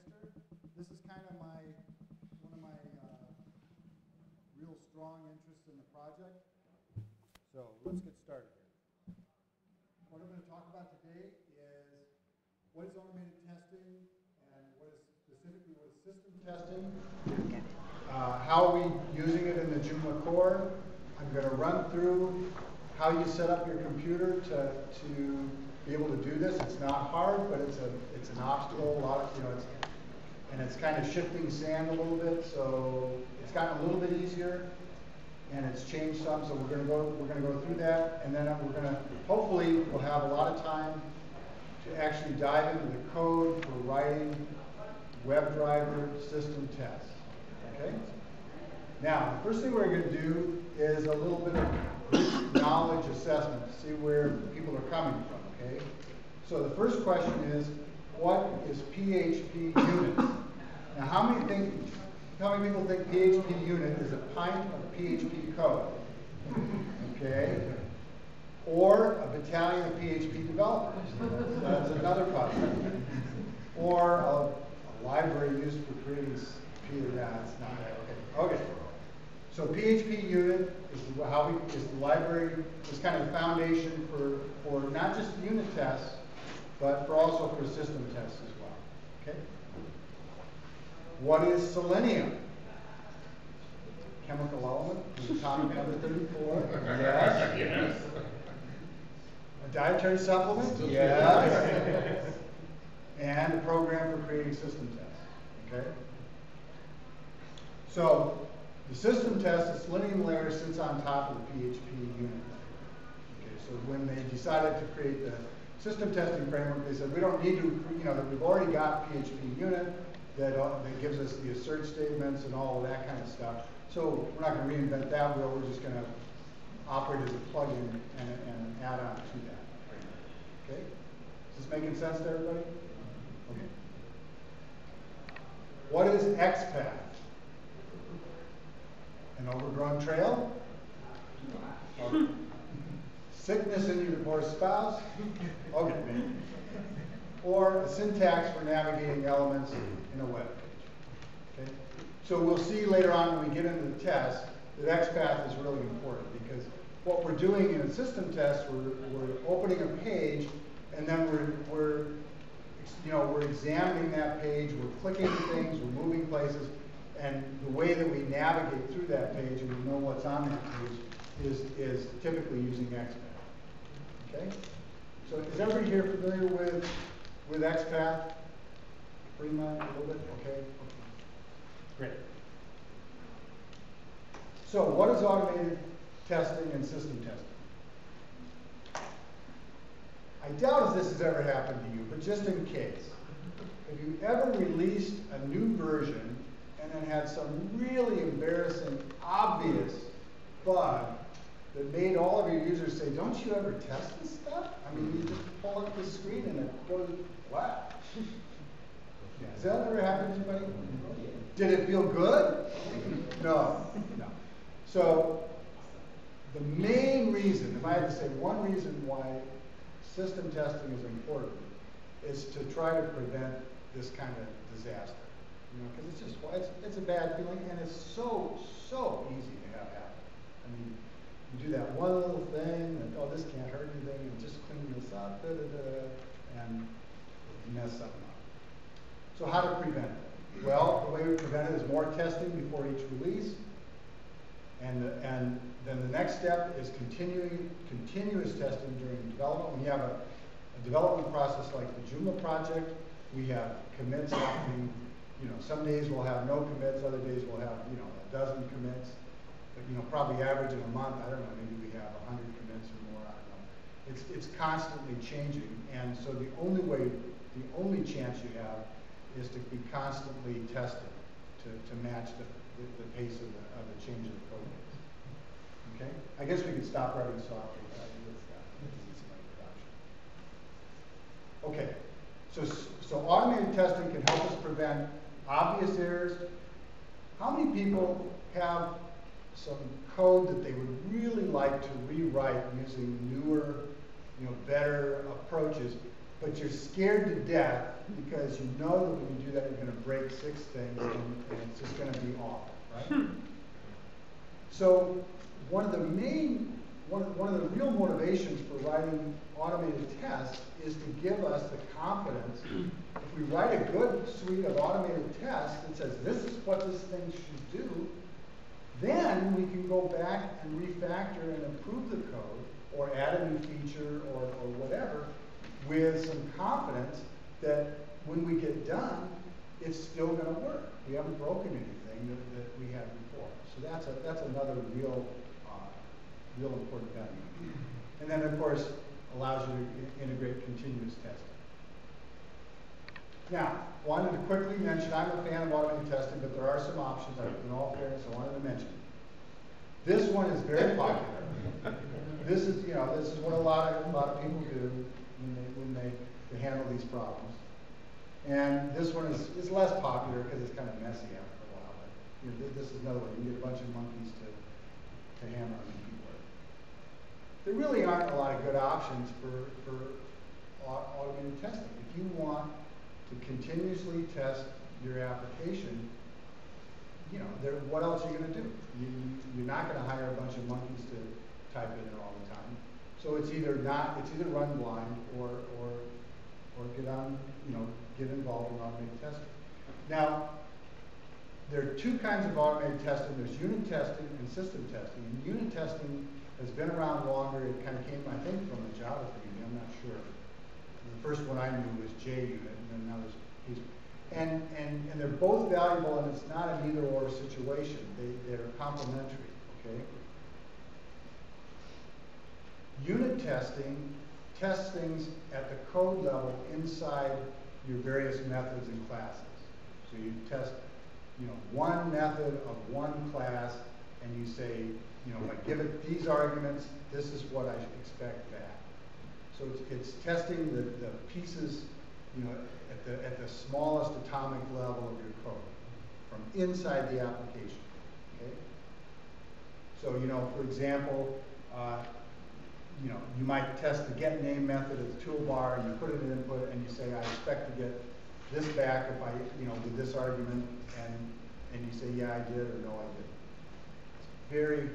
Dexter. This is kind of one of my real strong interests in the project. So let's get started here. What I'm going to talk about today is what is automated testing and specifically what is system testing. How are we using it in the Joomla core? I'm going to run through how you set up your computer to be able to do this. It's not hard, but it's an obstacle. A lot of and it's kind of shifting sand a little bit. So it's gotten a little bit easier, and it's changed some. So we're going to go through that, and then we're going to hopefully we'll have a lot of time to actually dive into the code for writing WebDriver system tests. Okay. Now, the first thing we're going to do is a little bit of knowledge assessment to see where people are coming from, okay? So the first question is, what is PHP unit? Now, how many people think PHP unit is a pint of PHP code? Okay? Or a battalion of PHP developers. That's another possibility. Or a library used for creating that's not that. Okay. So PHP unit is the library, is kind of the foundation for not just unit tests, but also for system tests as well. Okay? What is Selenium? Chemical element, atomic number 34. Yes. Yes. A dietary supplement? Yes. And a program for creating system tests. Okay? So the system test, the Selenium layer sits on top of the PHP unit layer. Okay, so when they decided to create the system testing framework, they said we don't need to, that we've already got PHP unit that gives us the assert statements and all of that kind of stuff. So we're not going to reinvent that wheel. We're just going to operate as a plugin and an add-on to that framework. Okay, is this making sense to everybody? Okay. What is XPath? An overgrown trail? Sickness in your divorced spouse? Okay. Or a syntax for navigating elements in a web page. Okay? So we'll see later on when we get into the test that XPath is really important because what we're doing in a system test, we're opening a page and then we're examining that page, we're clicking things, we're moving places. And the way that we navigate through that page and we know what's on that page is typically using XPath. Okay? So is everybody here familiar with XPath? Pretty much, a little bit? Okay? Great. So what is automated testing and system testing? I doubt if this has ever happened to you, but just in case. Have you ever released a new version and then had some really embarrassing, obvious bug that made all of your users say, don't you ever test this stuff? I mean, you just pull up the screen and it goes, what? Yeah. Has that ever happened to anybody? Did it feel good? No. So, the main reason, if I had to say one reason why system testing is important, is to try to prevent this kind of disaster. Because it's a bad feeling, and it's so easy to have happen. I mean, you do that one little thing, and this can't hurt anything, and just clean this up, and mess something up. So how to prevent it? Well, the way we prevent it is more testing before each release, and then the next step is continuous testing during development. When you have a development process like the Joomla project, we have commits happening. Some days we'll have no commits, other days we'll have, a dozen commits. But, probably average in a month, I don't know, maybe we have 100 commits or more, I don't know. It's constantly changing, and so the only chance you have is to be constantly tested to match the pace of the change of the code base. Okay? I guess we could stop writing software without this. Okay. So automated testing can help us prevent obvious errors. How many people have some code that they would really like to rewrite using newer, better approaches, but you're scared to death because you know that when you do that, you're going to break 6 things, and it's just going to be awful, right? So one of the real motivations for writing automated tests is to give us the confidence. If we write a good suite of automated tests that says this is what this thing should do, then we can go back and refactor and improve the code or add a new feature or whatever with some confidence that when we get done, it's still going to work. We haven't broken anything that we had before. So that's another real important benefit. And then, of course, allows you to integrate continuous testing. Now, wanted to quickly mention, I'm a fan of automated testing, but there are some options. In all fairness, I wanted to mention. This one is very popular. This is what a lot of people do when they handle these problems. And this one is less popular because it's kind of messy after a while. But this is another one. You get a bunch of monkeys to hammer on the keyboard. There really aren't a lot of good options for automated testing. If you want to continuously test your application, what else are you going to do? You're not going to hire a bunch of monkeys to type in there all the time. So it's either run blind or get involved in automated testing. Now, there are 2 kinds of automated testing. There's unit testing and system testing. And unit testing has been around longer. It kind of came, I think, from the Java community. I'm not sure. The first one I knew was JUnit, and then now there's piece. And they're both valuable, and it's not an either-or situation. They're complementary, okay? Unit testing tests things at the code level inside your various methods and classes. So you test, one method of one class, and you say, if I give it these arguments, this is what I expect back. So it's testing the pieces, at the smallest atomic level of your code, from inside the application. Okay. So for example, you might test the getName method of the toolbar, and you put it in input, and you say, I expect to get this back if I, with this argument, and you say, yeah, I did, or no, I didn't.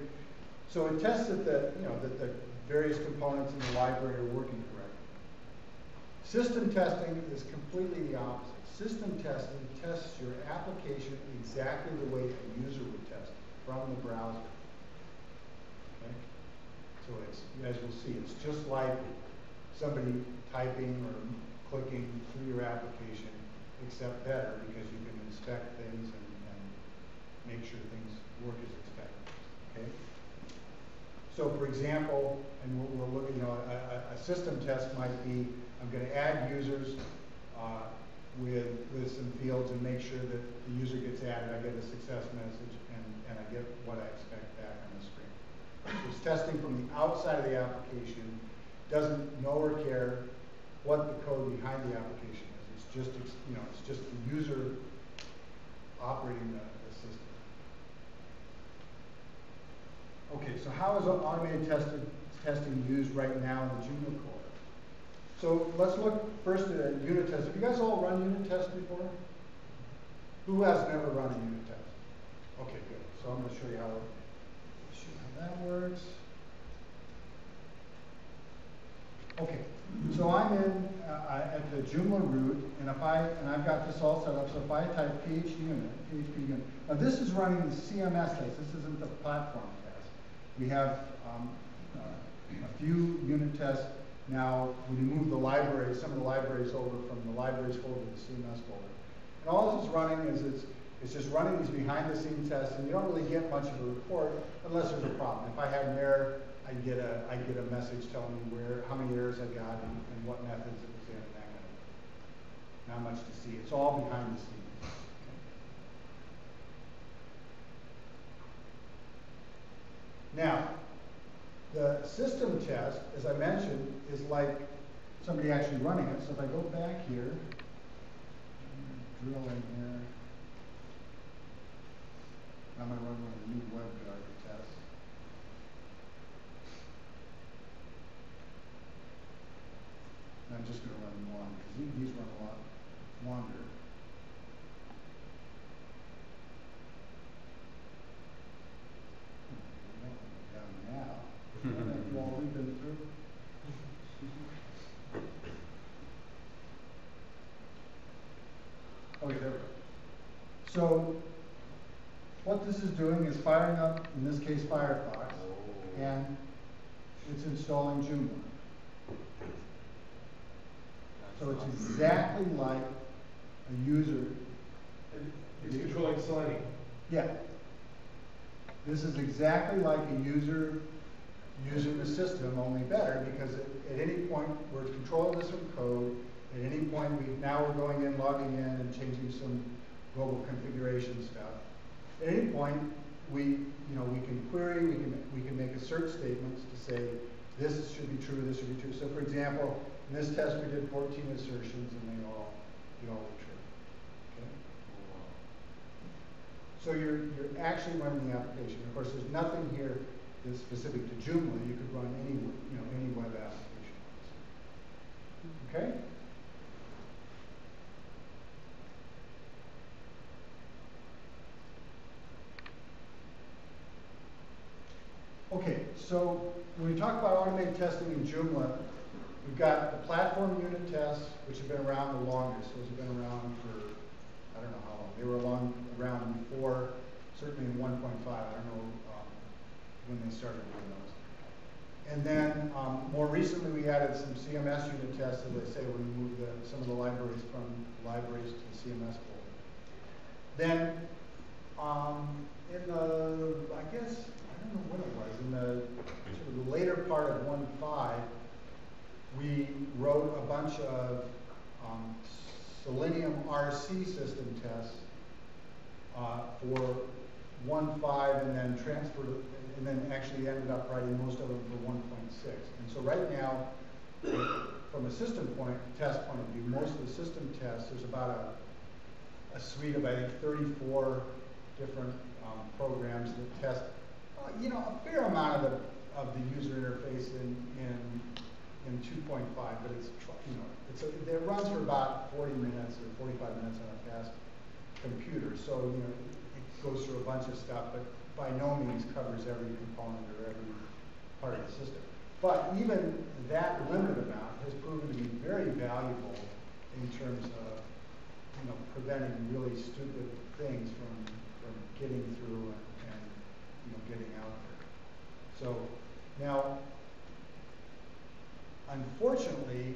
So it tests that that the various components in the library are working correctly. System testing is completely the opposite. System testing tests your application exactly the way a user would test it from the browser. Okay? So it's, as you'll see, it's just like somebody typing or clicking through your application, except better because you can inspect things and make sure things work as expected. Okay? So, for example, and we'll look, a system test might be, I'm going to add users with some fields and make sure that the user gets added. I get a success message, and I get what I expect back on the screen. So it's testing from the outside of the application, doesn't know or care what the code behind the application is. It's just, it's just the user operating the system. Okay, so how is automated testing used right now in the Joomla core? So let's look first at unit tests. Have you guys all run unit tests before? Who has never run a unit test? Okay, good. So I'm going to show you how that works. Okay, so I'm in at the Joomla root, and I've got this all set up. So if I type php unit. Now this is running the CMS test. This isn't the platform test. We have a few unit tests now. When you move the library, some of the libraries over from the libraries folder to the CMS folder, and all this is running is it's just running these behind-the-scenes tests, and you don't really get much of a report unless there's a problem. If I had an error, I get a message telling me how many errors I got and what methods it was in and that kind of thing. Not much to see. It's all behind the scenes. Now, the system test, as I mentioned, is like somebody actually running it. So if I go back here, drill in here, I'm going to run one of the new web driver tests. I'm just going to run one. These run a lot longer. Down now. After all we've been through. Okay, there we go. So what this is doing is firing up, in this case, Firefox, and it's installing Joomla. So it's exactly like a user. It's controlling Selenium. Yeah. This is exactly like a user using the system, only better, because at any point we're controlling this from code. At any point we're going in, logging in, and changing some global configuration stuff. At any point we can query, we can make assert statements to say this should be true, this should be true. So for example, in this test we did 14 assertions and they all were true. Okay? So you're actually running the application. Of course, there's nothing here that's specific to Joomla. You could run any web application. Okay? Okay, so when we talk about automated testing in Joomla, we've got the platform unit tests, which have been around the longest. Those have been around for, I don't know how long. They were around before, certainly in 1.5. I don't know when they started doing those. And then more recently we added some CMS unit tests, as I say, when we moved some of the libraries from libraries to the CMS folder. Then in the, I guess, I don't know what it was, in the sort of the later part of 1.5, we wrote a bunch of Selenium RC system tests for 1.5 and then transferred, and then actually ended up writing most of them for 1.6. And so right now, from a system test point of view, most of the system tests, there's about a suite of, I think, 34 different programs that test, a fair amount of the user interface in 2.5, but it runs for about 40 minutes or 45 minutes on a fast computer. So it goes through a bunch of stuff, but by no means covers every component or every part of the system. But even that limited amount has proven to be very valuable in terms of preventing really stupid things from getting through and getting out there. So now, unfortunately,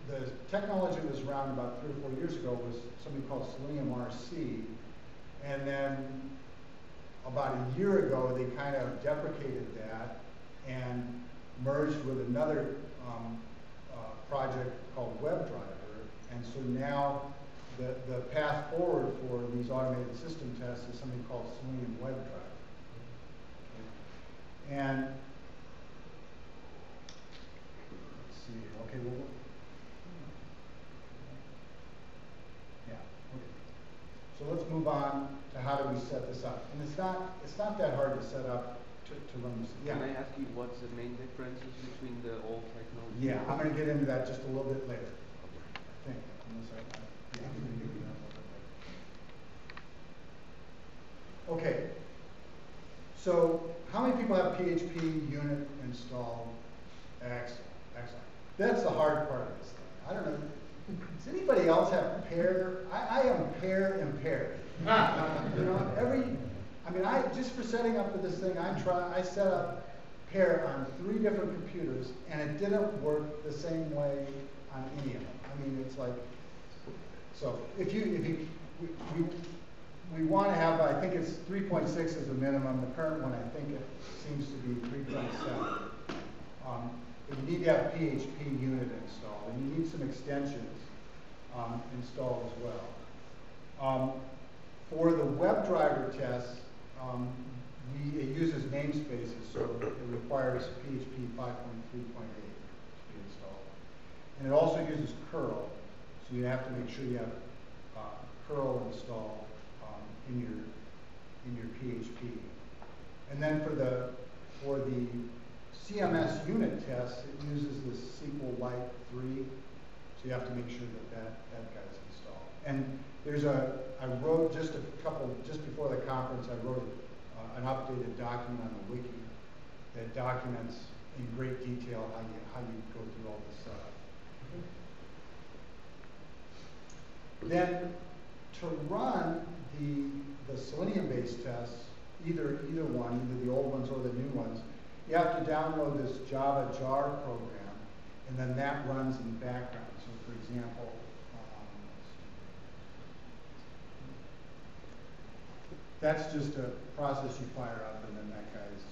the technology that was around about 3 or 4 years ago was something called Selenium RC, and then about a year ago they kind of deprecated that and merged with another project called Web Driver, and so now the path forward for these automated system tests is something called Selenium Web Driver. Okay. And let's see, okay, well, yeah, okay. So let's move on to how do we set this up. And it's not that hard to set up to run this. Yeah. Can I ask you what's the main differences between the old technology? Yeah, I'm going to get into that just a little bit later. I think, unless I'm going to give you that a little bit later. Okay. So, how many people have PHP unit installed? Excellent, excellent. That's the hard part of this thing. I don't know. Does anybody else have pair? I am pair impaired. Just for setting up for this thing, I set up pair on 3 different computers, and it didn't work the same way on any of them. I mean, it's like, so if we want to have, I think it's 3.6 as a minimum. The current one, I think it seems to be 3.7. But you need to have PHP unit installed, and you need some extensions installed as well. For the WebDriver tests, it uses namespaces, so it requires PHP 5.3.8 to be installed. And it also uses curl, so you have to make sure you have curl installed in your PHP. And then for the CMS unit tests, it uses the SQLite 3 So you have to make sure that guy's installed. And I wrote just before the conference, I wrote an updated document on the wiki that documents in great detail how you go through all this stuff. Then to run the Selenium-based tests, either one, either the old ones or the new ones, you have to download this Java jar program, and then that runs in the background. So for example, that's just a process you fire up, and then that guy is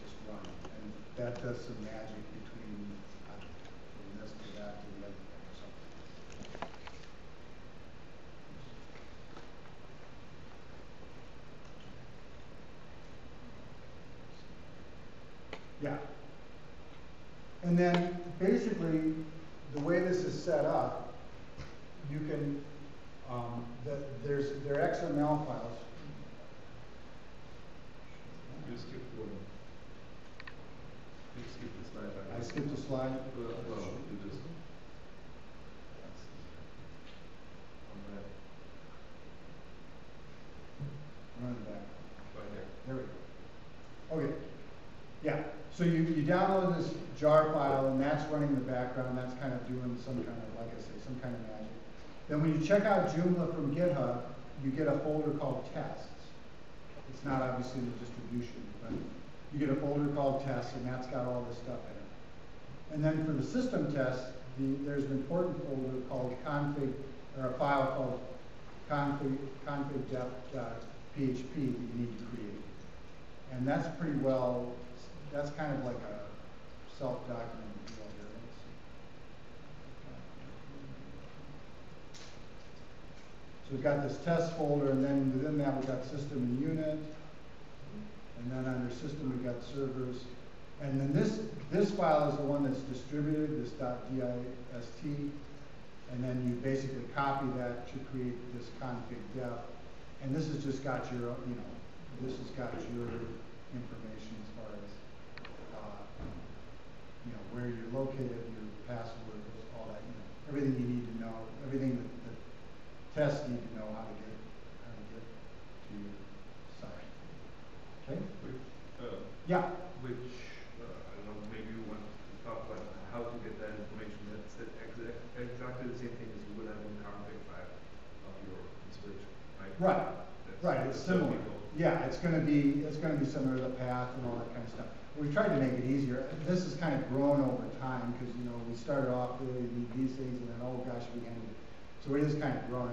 just running. And that does some magic between from this to that to the other thing or something. Yeah. And then basically, the way this is set up, you can, there are XML files. You skipped one. You skipped the slide. I skipped a slide? Well, you just. Run back. Right there. There we go. Okay. Yeah. So you download this jar file, and that's running in the background. That's kind of doing some kind of, like I say, some kind of magic. Then when you check out Joomla from GitHub, you get a folder called tests. It's not obviously in the distribution, but you get a folder called tests, and that's got all this stuff in it. And then for the system tests, there's an important folder called config, or a file called config.php that you need to create. And that's pretty well, that's kind of like a self-documented deal here. So we've got this test folder, and then within that we've got system and unit. And then under system we've got servers. And then this file is the one that's distributed, this .dist. And then you basically copy that to create this config def. And this has just got your, this has got your information as far as, where you're located, your password, all that, everything you need to know, everything that the tests need to know how to get to your site. Okay? Yeah. Which, I don't know, maybe you want to talk about how to get that information. That's exactly the same thing as you would have in the config file of your installation, right? Right. Right. It's similar. Yeah, it's going to be similar to the path and all that kind of stuff. We tried to make it easier. This has kind of grown over time because we started off really need these things, and then oh gosh, we ended. So it is kind of grown.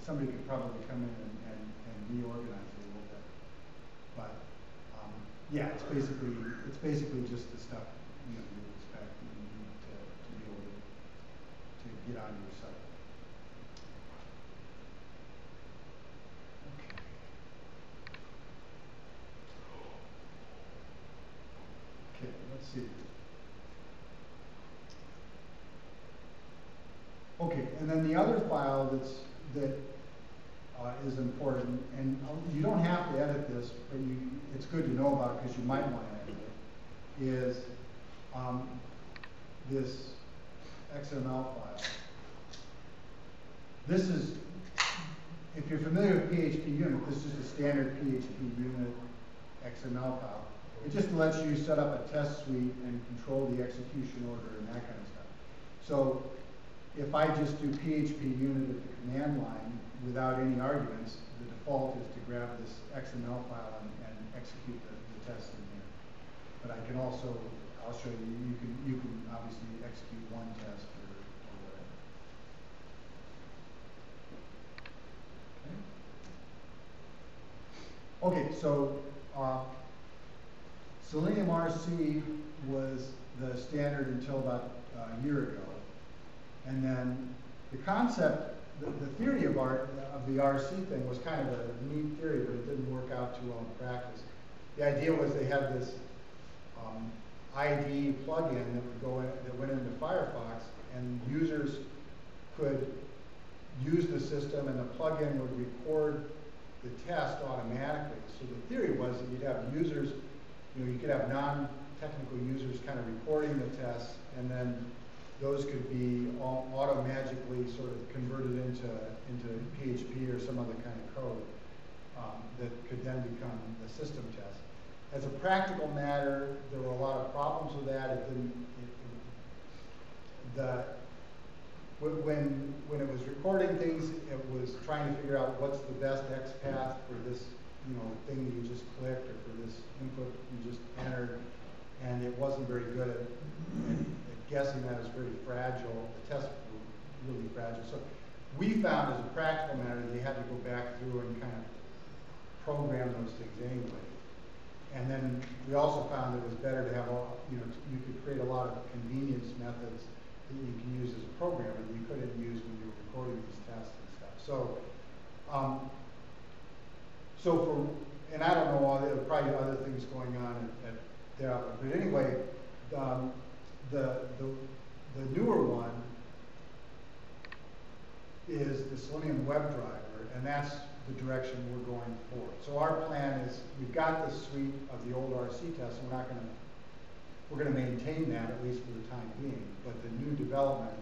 Somebody could probably come in and reorganize it a little bit. But yeah, it's basically just the stuff you expect and you need to be able to get onto your site. Okay, let's see. Okay, and then the other file that is important, and you don't have to edit this, but it's good to know about it because you might want to edit it, is this XML file. This is, if you're familiar with PHP unit, this is just a standard PHP unit XML file. It just lets you set up a test suite and control the execution order and that kind of stuff. So if I just do PHP unit at the command line without any arguments, the default is to grab this XML file and execute the test in here. But I can also, I'll show you, you can obviously execute one test or whatever. Okay, so Selenium RC was the standard until about a year ago. And then the concept, the theory of the RC thing was kind of a neat theory, but it didn't work out too well in practice. The idea was they had this ID plugin that went into Firefox, and users could use the system, and the plugin would record the test automatically. So the theory was that you'd have users, you could have non-technical users kind of recording the tests, and then those could be auto-magically sort of converted into PHP or some other kind of code that could then become the system test. As a practical matter, there were a lot of problems with that. When it was recording things, it was trying to figure out what's the best X path for this, thing that you just clicked, or for this input you just entered, and it wasn't very good at guessing that. It was very fragile. The tests were really fragile. So we found, as a practical matter, that you had to go back through and kind of program those things anyway. And then we also found it was better to have you could create a lot of convenience methods that you can use as a programmer that you couldn't use when you were recording these tests and stuff. And I don't know, there are probably other things going on at Dell, but anyway, the newer one is the Selenium Web Driver, and that's the direction we're going for. So our plan is, we've got this suite of the old RC tests, and we're going to maintain that, at least for the time being. But the new development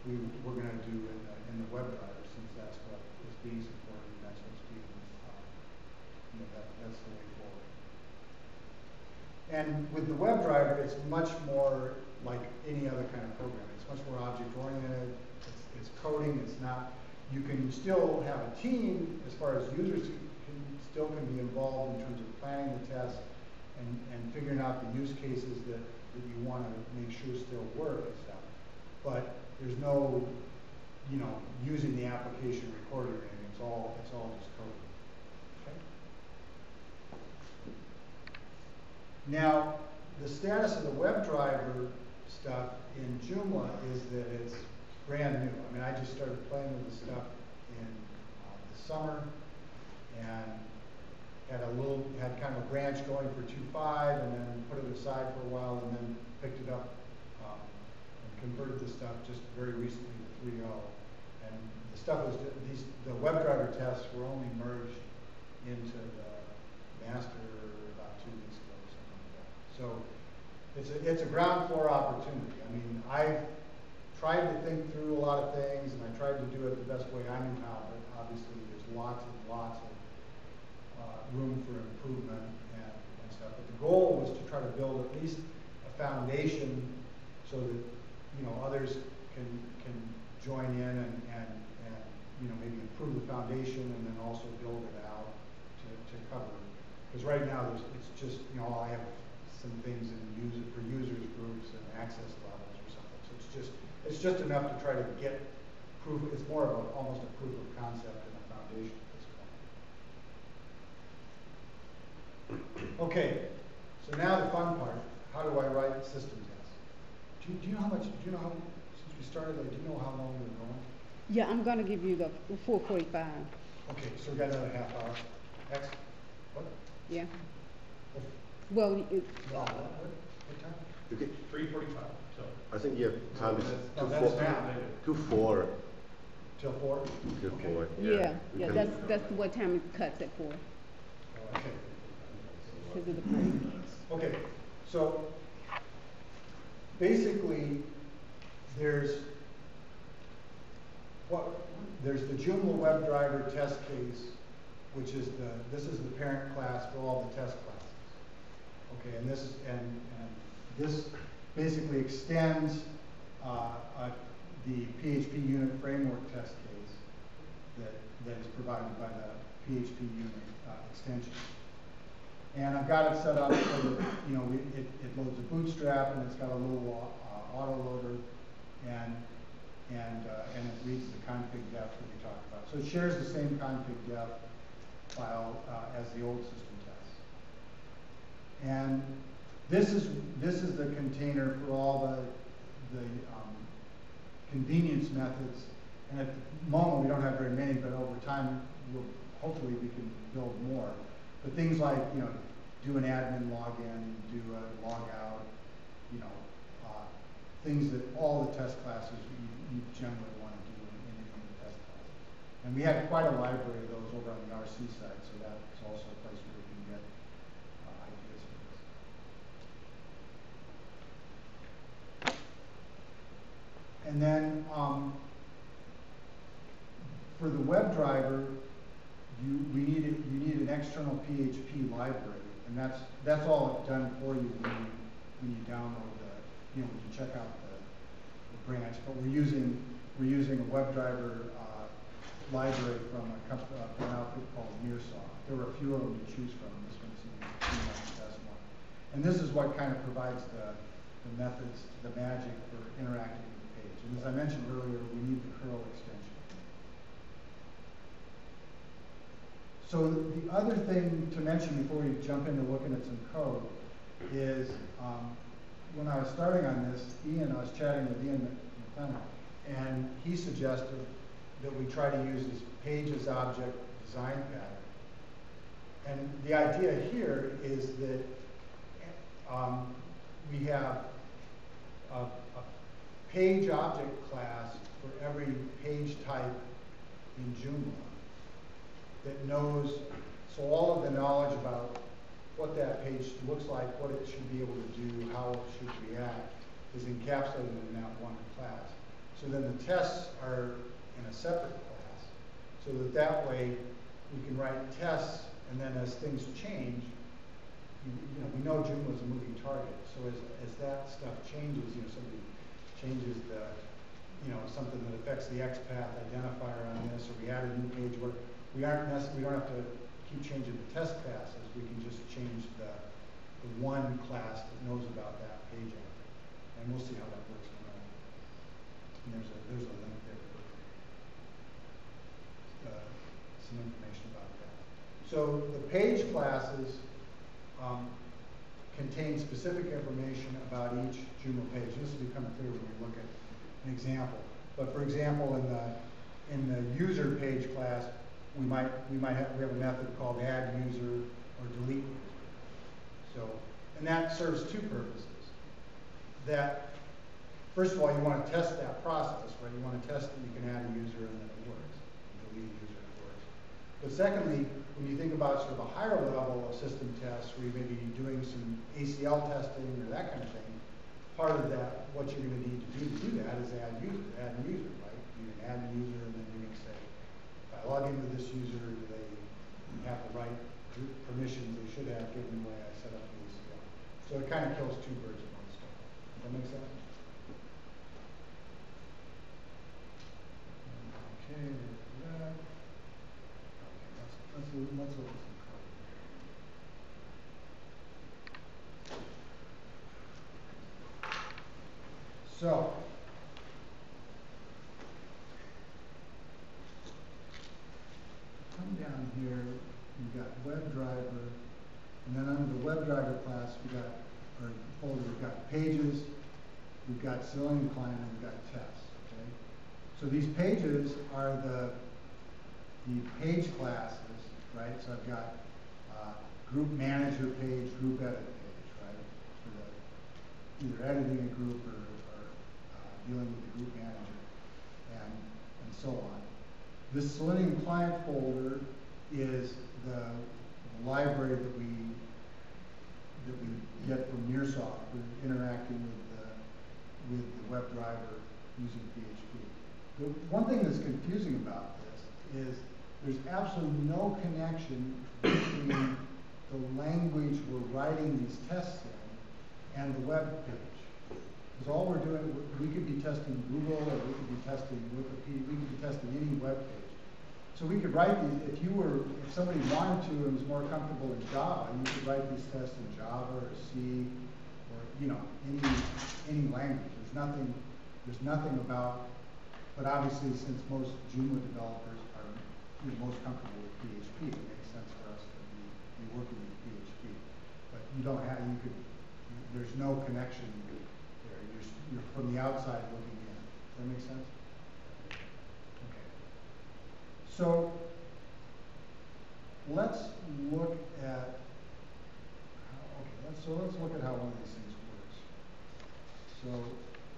we're going to do in the web driver, since that's what is being supported, and that's what's being that's the way forward. And with the web driver, it's much more like any other kind of program. It's much more object oriented. It's coding. It's not. You can still have a team as far as users can be involved in terms of planning the tests and figuring out the use cases that you want to make sure still work and stuff. But there's no, using the application recorder or anything. It's all just coding. Okay. Now, the status of the WebDriver stuff in Joomla is that it's brand new. I mean, I just started playing with the stuff in the summer, and had kind of a branch going for 2.5, and then put it aside for a while, and then picked it up and converted the stuff just very recently to 3.0. And the stuff was the WebDriver tests were only merged into the master about 2 weeks ago or something like that. So it's a ground floor opportunity. I mean, I've tried to think through a lot of things, and I tried to do it the best way I knew how, but obviously there's lots of room for improvement and stuff. But the goal was to try to build at least a foundation so that others can join in and maybe improve the foundation, and then also build it out to cover. Because right now it's just I have some things for users groups and access levels or something. So it's just enough to try to get proof. It's more of almost a proof of concept than a foundation at this point. Okay, so now the fun part. How do I write system tests? Do you know how, since we started, do you know how long we're going? Yeah, I'm going to give you the 4:45. Okay, so we got another half hour. What? Yeah. What? Well, What time? Okay. 3:45. So I think you have time is that's now. 4. Till 4? Till Okay. 4. yeah, We can- that's what time it cuts at 4 Okay. because of the break. Okay, so basically there's the Joomla Web Driver test case, which is this is the parent class for all the test classes. Okay, and this basically extends the PHP unit framework test case that is provided by the PHP unit extension. And I've got it set up so that it loads a bootstrap, and it's got a little autoloader, and it reads the config def that we talked about. So it shares the same config def file as the old system tests. And this is the container for all the convenience methods. And at the moment we don't have very many, but over time hopefully we can build more. But things like do an admin login, do a log out, things that all the test classes you generally want to do in any of the test classes. And we have quite a library of those over on the RC side, so that's also a place where we can get ideas for this. And then, for the web driver, you need an external PHP library, and that's all done for you when you download when you check out the branch. But we're using a web driver library from an outfit called Nearsoft. There were a few of them to choose from. This one seemed like the best one. And this is what kind of provides the methods, the magic for interacting with the page. And as I mentioned earlier, we need the curl extension. So the other thing to mention before we jump into looking at some code is when I was starting on this, I was chatting with Ian McLennan, and he suggested that we try to use this pages object design pattern. And the idea here is that we have a page object class for every page type in Joomla that knows, so all of the knowledge about what that page looks like, what it should be able to do, how it should react, is encapsulated in that one class. So then the tests are in a separate class, so that way we can write tests, and then as things change, we know Joomla is a moving target. So as that stuff changes, somebody changes something that affects the XPath identifier on this, or we add a new page where we don't have to keep changing the test classes. We can just change the one class that knows about that page object, and we'll see how that works in a moment. And there's a link there for some information about that. So the page classes contain specific information about each Joomla page. This will become clear when we look at an example. But for example, in the user page class, we have a method called add user or delete user. So, and that serves two purposes. That first of all, you want to test that process, right? You want to test that you can add a user and that it works, and delete a user and it works. But secondly, when you think about sort of a higher level of system tests, where you may be doing some ACL testing or that kind of thing, part of that, what you're going to need to do that is add a user, right? You can add a user, and then you're going to say, if I log into this user, do they have the right permissions they should have given the way I set up the ACL? So it kind of kills two birds with one stone. Does that make sense? Okay, there's that. Okay, let's look at some code. So, come down here, you've got web driver, and then under the web driver class, we've got pages, we've got Selenium client, and we've got tests, okay? So these pages are the page classes, right? So I've got group manager page, group edit page, right? For either editing a group or dealing with the group manager, and so on. This Selenium client folder is the library that we get from Nearsoft for interacting with the web driver using PHP. The one thing that's confusing about this is there's absolutely no connection between the language we're writing these tests in and the web page. Because all we're doing, we could be testing Google, or we could be testing Wikipedia, we could be testing any web page. So we could write these, if somebody wanted to and was more comfortable in Java, you could write these tests in Java or C or any language. There's nothing about, but obviously since most Joomla developers are most comfortable with PHP, it makes sense for us to be working with PHP. But there's no connection there. You're from the outside looking in. Does that make sense? Okay. So let's look at how one of these things works. So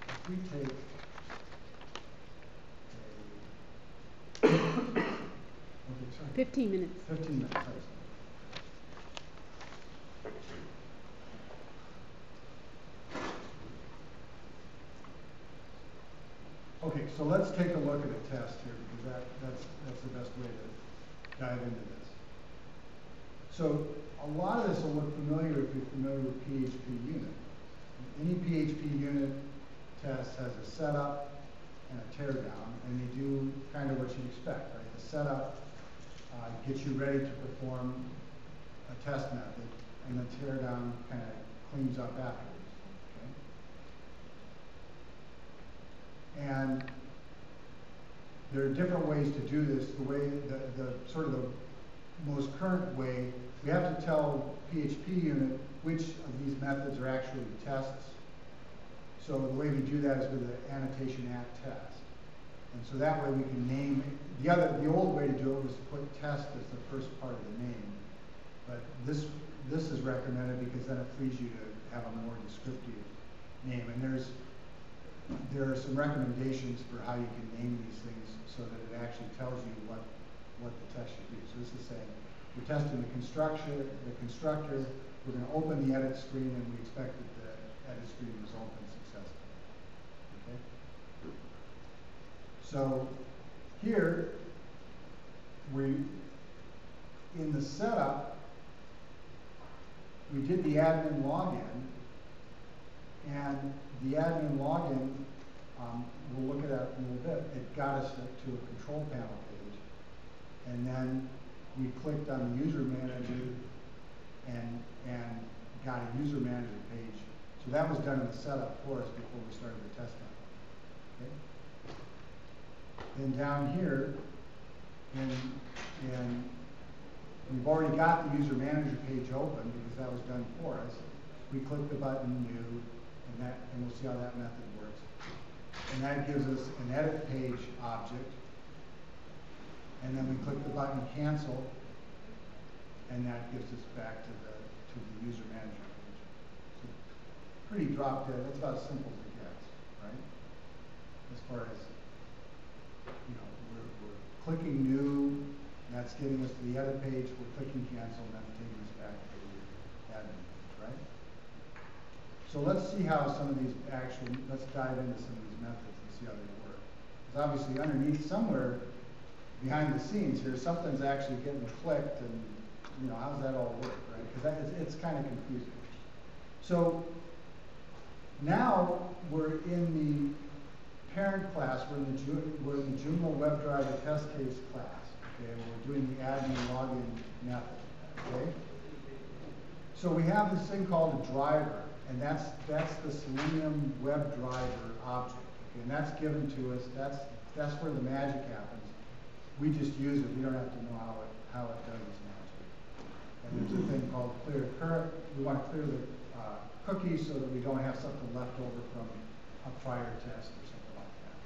if we take okay, sorry. 15 minutes. 15 minutes. Sorry. Okay, so let's take a look at a test here, because that's the best way to dive into this. So a lot of this will look familiar if you're familiar with PHP unit. Any PHP unit test has a setup and a teardown, and they do kind of what you'd expect, right? The setup gets you ready to perform a test method, and the teardown kind of cleans up afterwards, okay? And there are different ways to do this. The way, the sort of the most current way, we have to tell PHP unit which of these methods are actually tests. So the way we do that is with the annotation at test. And so that way we can name, the old way to do it was to put test as the first part of the name. But this is recommended because then it frees you to have a more descriptive name. And there are some recommendations for how you can name these things so that it actually tells you what the test should be. So this is saying we're testing the constructor, we're going to open the edit screen, and we expect that the edit screen was opened successfully. Okay? So here, in the setup, we did the admin login, and the admin login, we'll look at that in a little bit. It got us to a control panel page, and then we clicked on the user manager and got a user manager page. So that was done in the setup for us before we started the test method. Okay? Then down here, and we've already got the user manager page open because that was done for us. We click the button new, and we'll see how that method works. And that gives us an edit page object. And then we click the button cancel, and that gives us back to the user manager page. So pretty drop dead. That's about as simple as it gets, right? As far as, we're clicking new, and that's getting us to the edit page. We're clicking cancel, and that's taking us back to the admin page, right? So let's see how some of these let's dive into some of these methods and see how they work. Because obviously underneath somewhere, behind the scenes here, something's actually getting clicked, and how does that all work, right? Because it's kind of confusing. So now we're in the parent class. We're in the Joomla Web Driver test case class. Okay, and we're doing the admin login method. Okay. So we have this thing called a driver, and that's the Selenium Web Driver object. Okay, and that's given to us. That's where the magic happens. We just use it. We don't have to know how it does its magic. And there's a thing called clear current. We want to clear the cookies so that we don't have something left over from a prior test or something like that.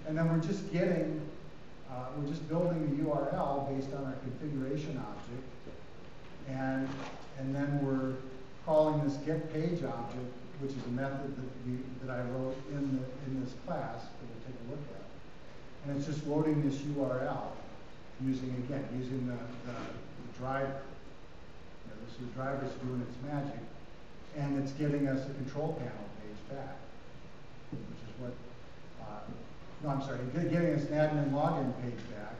And then we're just building the URL based on our configuration object, and then we're calling this get page object, which is a method that I wrote in this class that we'll take a look at. And it's just loading this URL using the driver. This is the driver's doing its magic, and it's giving us a control panel page back, which is what, giving us an admin login page back.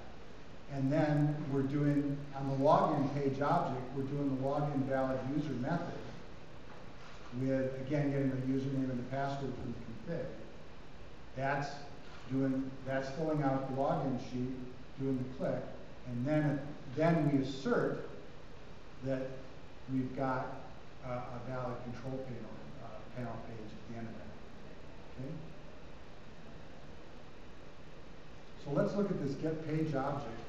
And then we're doing, on the login page object, we're doing the login valid user method with, again, getting the username and the password from the config. That's filling out the login sheet, doing the click, and then we assert that we've got a valid control panel page at the end of that. Okay? So let's look at this get page object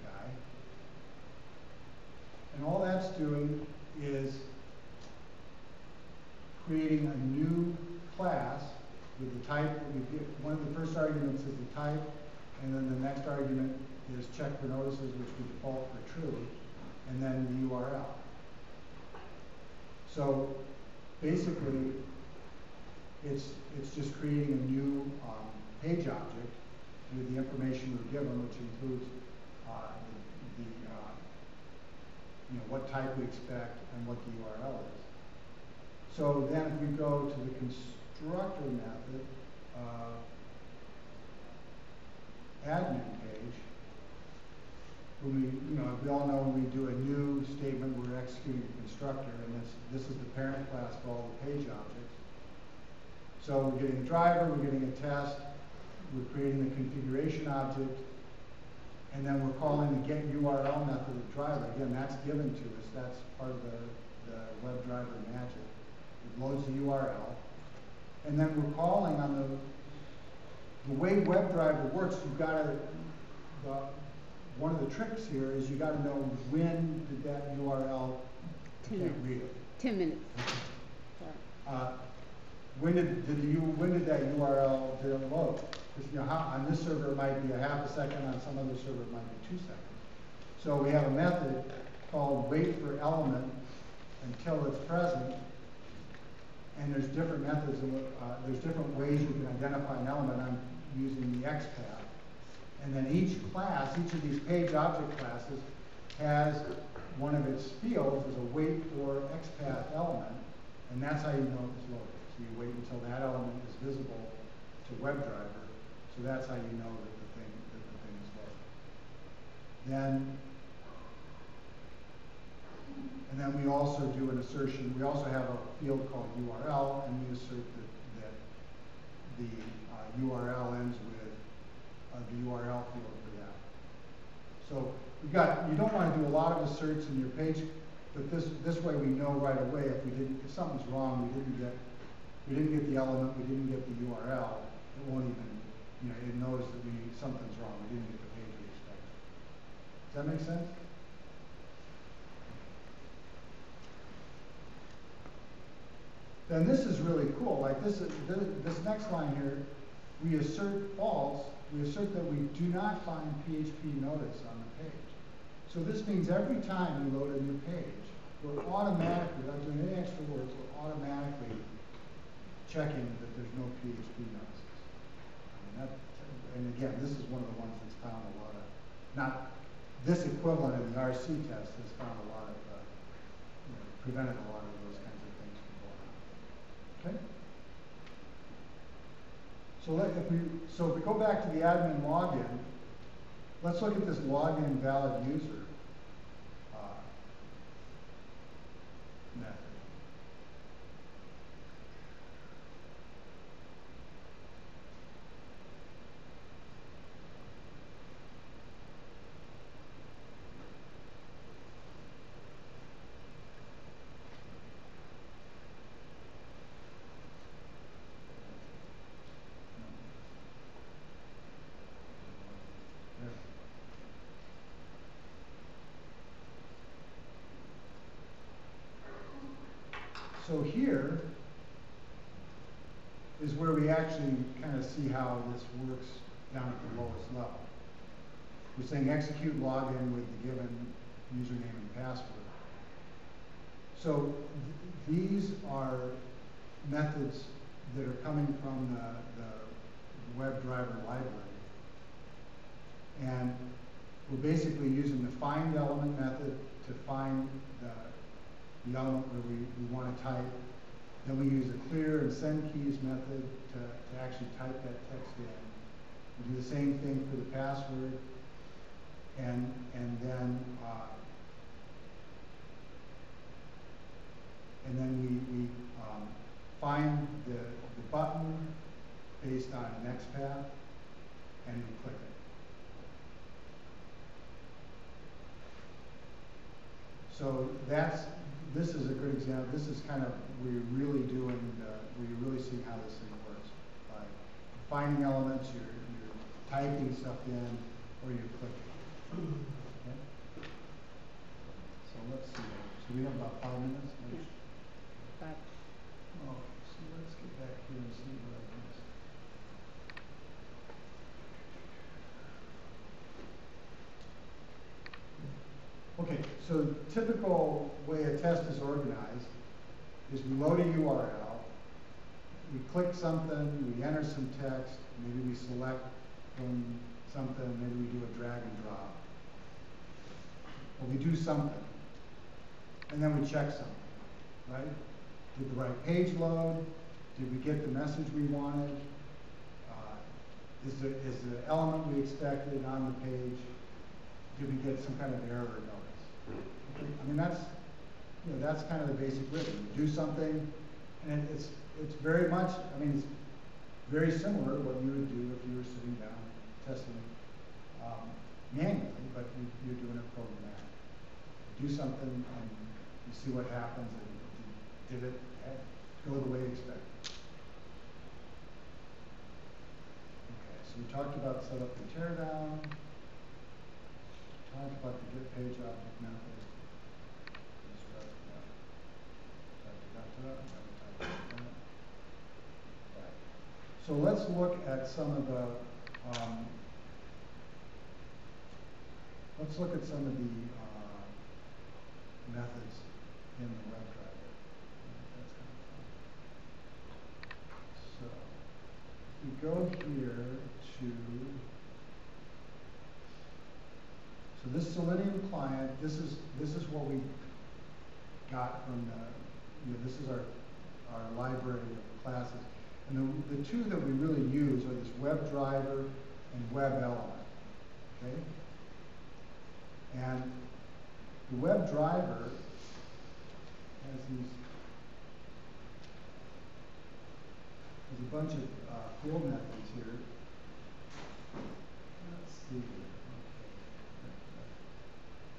guy. And all that's doing is creating a new class with the type that we give. One of the first arguments is the type, and then the next argument is check for notices, which we default for true, and then the URL. So basically, it's just creating a new page object with the information we're given, which includes what type we expect and what the URL is. So then if we go to the constructor method, admin page, when we all know when we do a new statement, we're executing a constructor, and this is the parent class for all the page objects. So we're getting a driver, we're getting a test, we're creating a configuration object, and then we're calling the get URL method of driver. Again, that's given to us. That's part of the web driver magic. It loads the URL. And then we're calling on the way web driver works, you've got to, one of the tricks here is you got to know when did that URL, 10 can't minutes. read it. 10 minutes. Sorry. When did that URL did it load? Because on this server it might be a half a second, on some other server it might be 2 seconds. So we have a method called wait for element until it's present, and there's different methods, there's different ways you can identify an element. I'm using the XPath. And then each class, each of these page object classes has one of its fields as a wait for XPath element, and that's how you know it's loaded. So you wait until that element is visible to WebDriver, so that's how you know that the thing is loaded. And then we also do an assertion. We also have a field called URL, and we assert that the URL ends with the URL field for that. So you don't want to do a lot of asserts in your page, but this way we know right away if something's wrong, we didn't get the element, we didn't get the URL, it won't even, it knows that something's wrong, we didn't get the page we expected. Does that make sense? Then this is really cool. Like this next line here, we assert false. We assert that we do not find PHP notice on the page. So this means every time we load a new page, we're automatically, without doing any extra words, we're automatically checking that there's no PHP notices. And again, this is one of the ones that's found a lot of, not this equivalent in the RC test has found a lot of, prevented a lot of those kinds of things from going on. Okay? So if we go back to the admin login, let's look at this login invalid user method. So here is where we actually kind of see how this works down at the lowest level. We're saying execute login with the given username and password. So these are methods that are coming from the WebDriver library. And we're basically using the find element method to find the element where we want to type. Then we use a clear and send keys method to actually type that text in. We do the same thing for the password, and then we find the button based on an XPath, and we click it. So this is a good example. This is kind of where you're really where you're really seeing how this thing works. By finding elements, you're typing stuff in, or you're clicking. Okay? So let's see. So we have about 5 minutes. Yeah. 5. Oh, so let's get back here and see what I missed. Okay, so typical way a test is organized is we load a URL, we click something, we enter some text, maybe we select from something, maybe we do a drag and drop. Or we do something, and then we check something, right? Did the right page load? Did we get the message we wanted? is the element we expected on the page, did we get some kind of error notice? I mean, that's, you know, that's kind of the basic rhythm. You do something, and it's very much, I mean, it's very similar to what you would do if you were sitting down testing manually, but you're doing it programmatic. You do something, and you see what happens, and did it go the way you expected? Okay, so we talked about setup and teardown. Talked about the get page object method. Right. So let's look at some of the methods in the web driver. That's kind of fun. So if we go here to this Selenium client, this is what we got from the, you know, this is our library of classes. And the two that we really use are this web driver and web element. Okay? And the web driver has a bunch of field methods here. Let's see.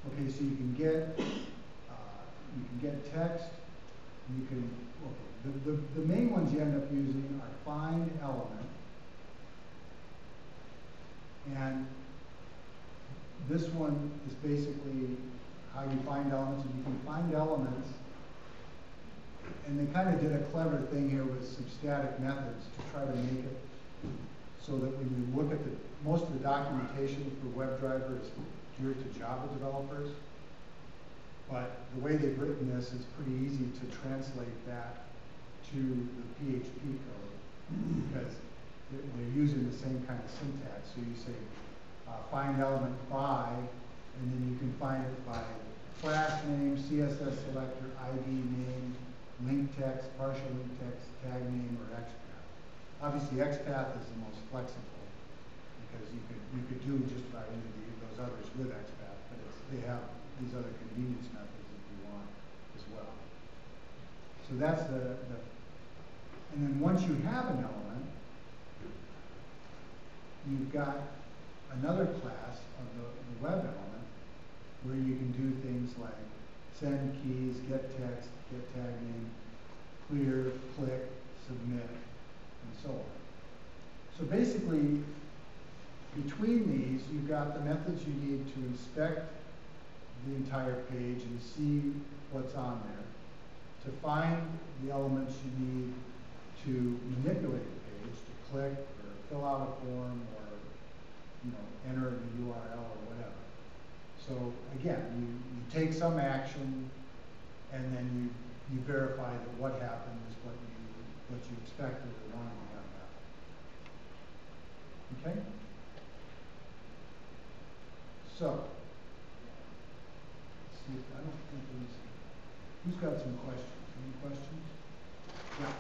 Okay, so you can get text. You can, okay, the main ones you end up using are find element, and this one is basically how you find elements. And you can find elements, and they kind of did a clever thing here with some static methods to try to make it so that when you look at most of the documentation for WebDriver is geared to Java developers. But the way they've written this is pretty easy to translate that to the PHP code because they're using the same kind of syntax. So you say find element by, and then you can find it by class name, CSS selector, ID name, link text, partial link text, tag name, or XPath. Obviously, XPath is the most flexible because you could do just about any of those others with XPath, but they have these other convenience methods if you want as well. So that's and then once you have an element, you've got another class of the web element where you can do things like send keys, get text, get tag name, clear, click, submit, and so on. So basically, between these, you've got the methods you need to inspect the entire page and see what's on there, to find the elements you need to manipulate the page, to click or fill out a form or enter the URL or whatever. So again, you take some action and then you verify that what happened is what you expected or wanted to have happen. Okay? So, let's see, I don't think who's got some questions? Any questions? Yeah.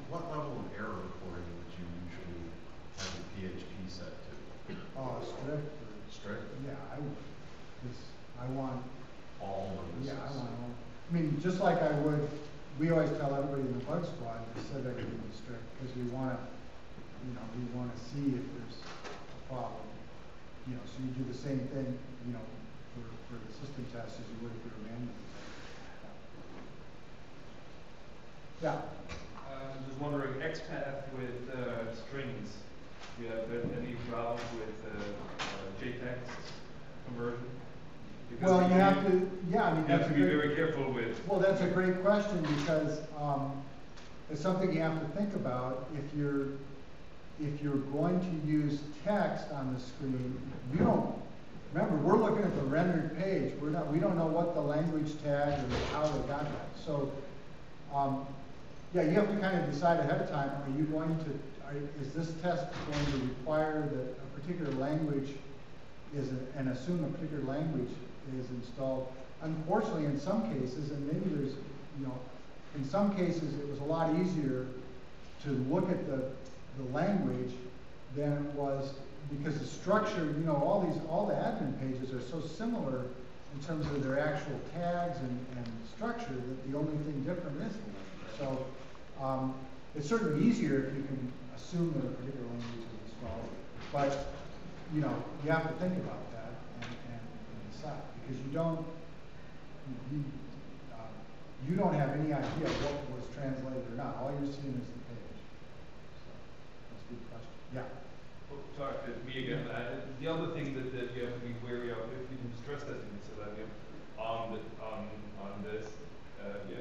What level of error reporting would you usually have the PHP set to? Oh, strict. Strict? Yeah, I would. Because I want all notices. Yeah, I want all. I mean, just like I would. We always tell everybody in the bug squad to set everything to strict because we want to, we want to see if there's a problem. So you do the same thing, for the system test as you would if you were manually. Yeah. I'm just wondering, XPath with strings, do you have any problems with JTEX conversion? Because Well, you have to, you have to be very careful with. Well, that's a great question because it's something you have to think about. If you're going to use text on the screen, you don't. Remember, we're looking at the rendered page. We don't know what the language tag or how they got that. So, yeah, you have to kind of decide ahead of time. Is this test going to require that a particular language and assume a particular language is installed? Unfortunately, in some cases, and maybe there's, in some cases, it was a lot easier to look at the the language than it was, because the structure, you know, all the admin pages are so similar in terms of their actual tags and structure that the only thing different is the language. So it's certainly easier if you can assume that a particular language is installed, but you know, you have to think about that and decide, because you don't have any idea what was translated or not. All you're seeing is the page. So that's a good question. Yeah. Oh, sorry, it's me again. The other thing that you have to be wary of, if you do stress testing, so that on this, you